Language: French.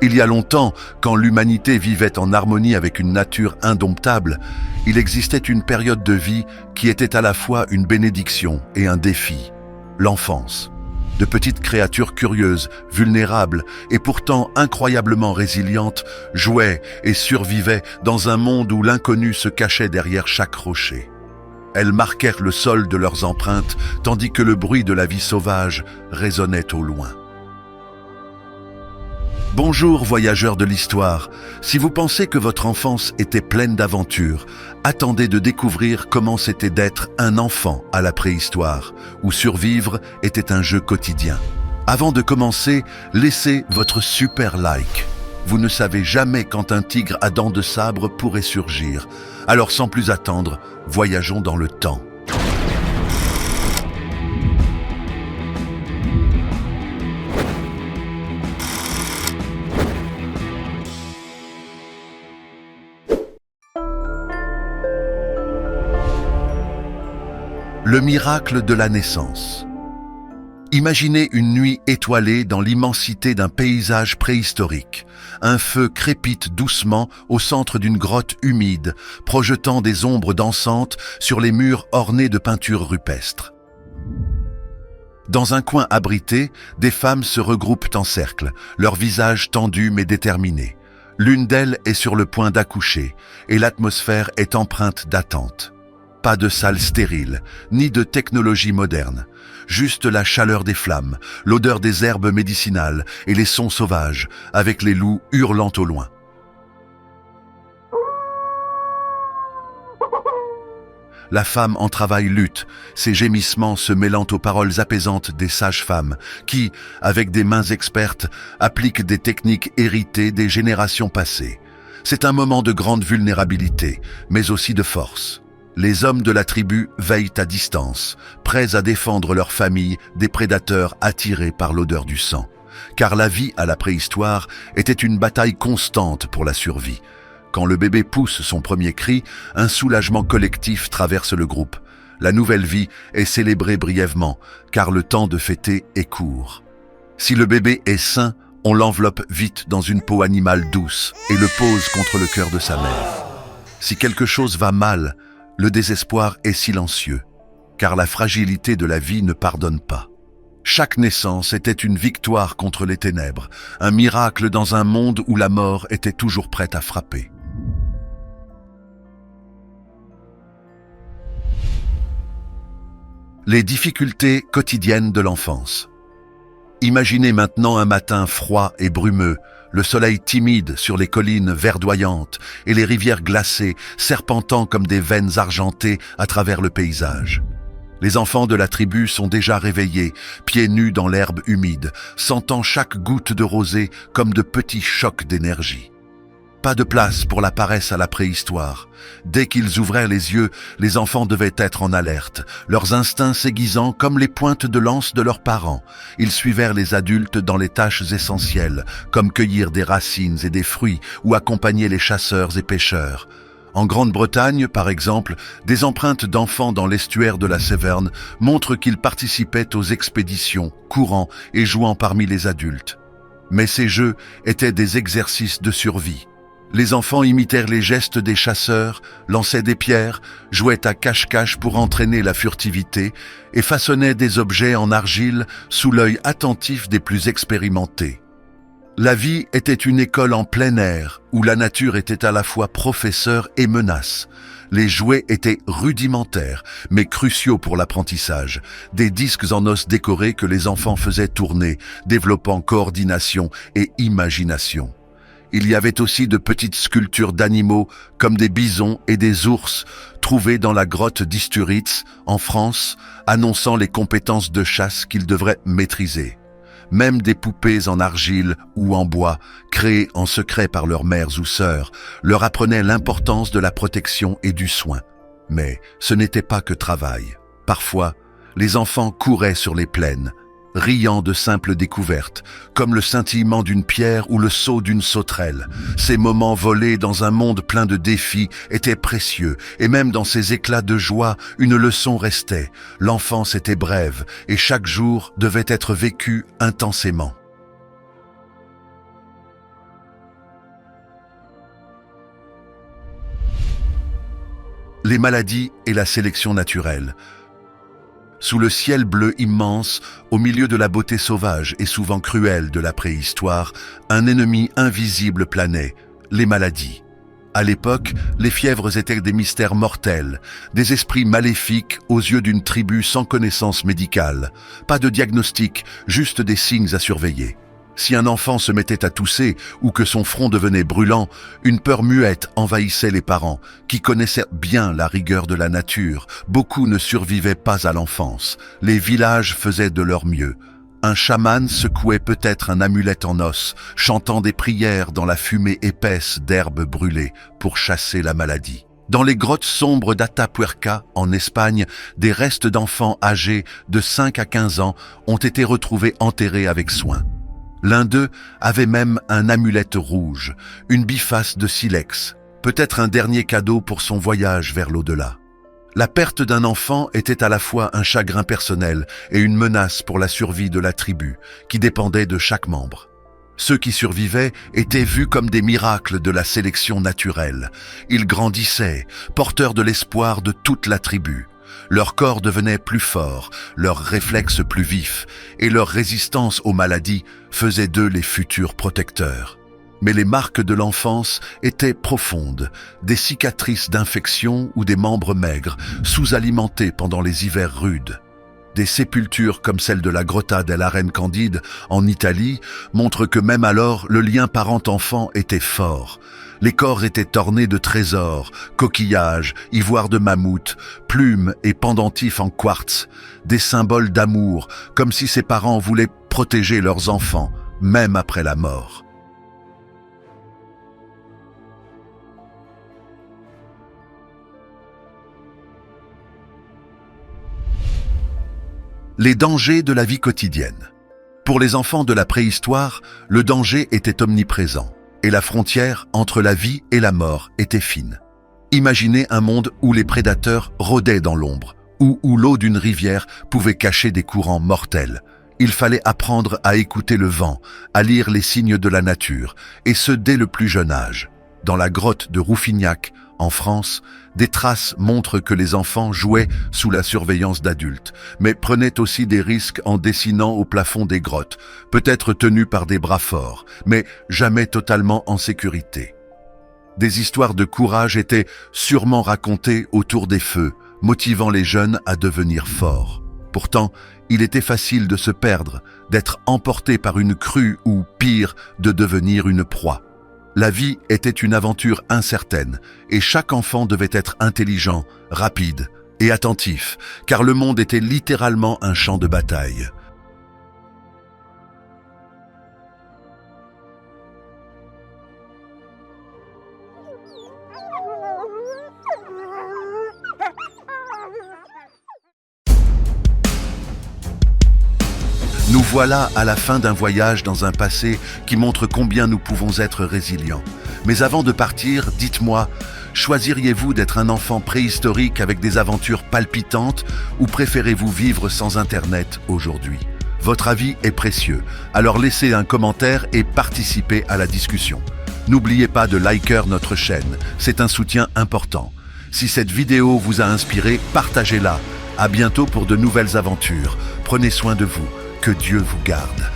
Il y a longtemps, quand l'humanité vivait en harmonie avec une nature indomptable, il existait une période de vie qui était à la fois une bénédiction et un défi, l'enfance. De petites créatures curieuses, vulnérables et pourtant incroyablement résilientes jouaient et survivaient dans un monde où l'inconnu se cachait derrière chaque rocher. Elles marquèrent le sol de leurs empreintes tandis que le bruit de la vie sauvage résonnait au loin. Bonjour voyageurs de l'histoire, si vous pensez que votre enfance était pleine d'aventures, attendez de découvrir comment c'était d'être un enfant à la préhistoire, où survivre était un jeu quotidien. Avant de commencer, laissez votre super like. Vous ne savez jamais quand un tigre à dents de sabre pourrait surgir. Alors sans plus attendre, voyageons dans le temps. Le miracle de la naissance. Imaginez une nuit étoilée dans l'immensité d'un paysage préhistorique. Un feu crépite doucement au centre d'une grotte humide, projetant des ombres dansantes sur les murs ornés de peintures rupestres. Dans un coin abrité, des femmes se regroupent en cercle, leurs visages tendus mais déterminés. L'une d'elles est sur le point d'accoucher, et l'atmosphère est empreinte d'attente. Pas de salle stérile, ni de technologie moderne. Juste la chaleur des flammes, l'odeur des herbes médicinales et les sons sauvages, avec les loups hurlant au loin. La femme en travail lutte, ses gémissements se mêlant aux paroles apaisantes des sages-femmes, qui, avec des mains expertes, appliquent des techniques héritées des générations passées. C'est un moment de grande vulnérabilité, mais aussi de force. Les hommes de la tribu veillent à distance, prêts à défendre leur famille des prédateurs attirés par l'odeur du sang. Car la vie à la préhistoire était une bataille constante pour la survie. Quand le bébé pousse son premier cri, un soulagement collectif traverse le groupe. La nouvelle vie est célébrée brièvement, car le temps de fêter est court. Si le bébé est sain, on l'enveloppe vite dans une peau animale douce et le pose contre le cœur de sa mère. Si quelque chose va mal, le désespoir est silencieux, car la fragilité de la vie ne pardonne pas. Chaque naissance était une victoire contre les ténèbres, un miracle dans un monde où la mort était toujours prête à frapper. Les difficultés quotidiennes de l'enfance. Imaginez maintenant un matin froid et brumeux, le soleil timide sur les collines verdoyantes et les rivières glacées serpentant comme des veines argentées à travers le paysage. Les enfants de la tribu sont déjà réveillés, pieds nus dans l'herbe humide, sentant chaque goutte de rosée comme de petits chocs d'énergie. Pas de place pour la paresse à la préhistoire. Dès qu'ils ouvraient les yeux, les enfants devaient être en alerte, leurs instincts s'aiguisant comme les pointes de lance de leurs parents. Ils suivèrent les adultes dans les tâches essentielles, comme cueillir des racines et des fruits ou accompagner les chasseurs et pêcheurs. En Grande-Bretagne, par exemple, des empreintes d'enfants dans l'estuaire de la Severn montrent qu'ils participaient aux expéditions, courant et jouant parmi les adultes. Mais ces jeux étaient des exercices de survie. Les enfants imitèrent les gestes des chasseurs, lançaient des pierres, jouaient à cache-cache pour entraîner la furtivité et façonnaient des objets en argile sous l'œil attentif des plus expérimentés. La vie était une école en plein air où la nature était à la fois professeur et menace. Les jouets étaient rudimentaires, mais cruciaux pour l'apprentissage. Des disques en os décorés que les enfants faisaient tourner, développant coordination et imagination. Il y avait aussi de petites sculptures d'animaux, comme des bisons et des ours, trouvés dans la grotte d'Isturitz, en France, annonçant les compétences de chasse qu'ils devraient maîtriser. Même des poupées en argile ou en bois, créées en secret par leurs mères ou sœurs, leur apprenaient l'importance de la protection et du soin. Mais ce n'était pas que travail. Parfois, les enfants couraient sur les plaines, riant de simples découvertes, comme le scintillement d'une pierre ou le saut d'une sauterelle. Ces moments volés dans un monde plein de défis étaient précieux, et même dans ces éclats de joie, une leçon restait. L'enfance était brève, et chaque jour devait être vécu intensément. Les maladies et la sélection naturelle. Sous le ciel bleu immense, au milieu de la beauté sauvage et souvent cruelle de la préhistoire, un ennemi invisible planait, les maladies. À l'époque, les fièvres étaient des mystères mortels, des esprits maléfiques aux yeux d'une tribu sans connaissance médicale. Pas de diagnostic, juste des signes à surveiller. Si un enfant se mettait à tousser ou que son front devenait brûlant, une peur muette envahissait les parents, qui connaissaient bien la rigueur de la nature. Beaucoup ne survivaient pas à l'enfance. Les villages faisaient de leur mieux. Un chaman secouait peut-être un amulette en os, chantant des prières dans la fumée épaisse d'herbes brûlées pour chasser la maladie. Dans les grottes sombres d'Atapuerca, en Espagne, des restes d'enfants âgés de 5 à 15 ans ont été retrouvés enterrés avec soin. L'un d'eux avait même un amulette rouge, une biface de silex, peut-être un dernier cadeau pour son voyage vers l'au-delà. La perte d'un enfant était à la fois un chagrin personnel et une menace pour la survie de la tribu, qui dépendait de chaque membre. Ceux qui survivaient étaient vus comme des miracles de la sélection naturelle. Ils grandissaient, porteurs de l'espoir de toute la tribu. Leur corps devenait plus fort, leurs réflexes plus vifs, et leur résistance aux maladies faisait d'eux les futurs protecteurs. Mais les marques de l'enfance étaient profondes, des cicatrices d'infection ou des membres maigres, sous-alimentés pendant les hivers rudes. Des sépultures comme celle de la Grotta della Reine Candide en Italie montrent que même alors le lien parent-enfant était fort. Les corps étaient ornés de trésors, coquillages, ivoire de mammouth, plumes et pendentifs en quartz, des symboles d'amour, comme si ces parents voulaient protéger leurs enfants, même après la mort. Les dangers de la vie quotidienne. Pour les enfants de la préhistoire, le danger était omniprésent et la frontière entre la vie et la mort était fine. Imaginez un monde où les prédateurs rôdaient dans l'ombre, ou où l'eau d'une rivière pouvait cacher des courants mortels. Il fallait apprendre à écouter le vent, à lire les signes de la nature, et ce dès le plus jeune âge. Dans la grotte de Rouffignac, en France, des traces montrent que les enfants jouaient sous la surveillance d'adultes, mais prenaient aussi des risques en dessinant au plafond des grottes, peut-être tenus par des bras forts, mais jamais totalement en sécurité. Des histoires de courage étaient sûrement racontées autour des feux, motivant les jeunes à devenir forts. Pourtant, il était facile de se perdre, d'être emporté par une crue ou, pire, de devenir une proie. La vie était une aventure incertaine et chaque enfant devait être intelligent, rapide et attentif, car le monde était littéralement un champ de bataille. Nous voilà à la fin d'un voyage dans un passé qui montre combien nous pouvons être résilients. Mais avant de partir, dites-moi, choisiriez-vous d'être un enfant préhistorique avec des aventures palpitantes ou préférez-vous vivre sans Internet aujourd'hui? Votre avis est précieux, alors laissez un commentaire et participez à la discussion. N'oubliez pas de liker notre chaîne, c'est un soutien important. Si cette vidéo vous a inspiré, partagez-la. À bientôt pour de nouvelles aventures. Prenez soin de vous. Que Dieu vous garde.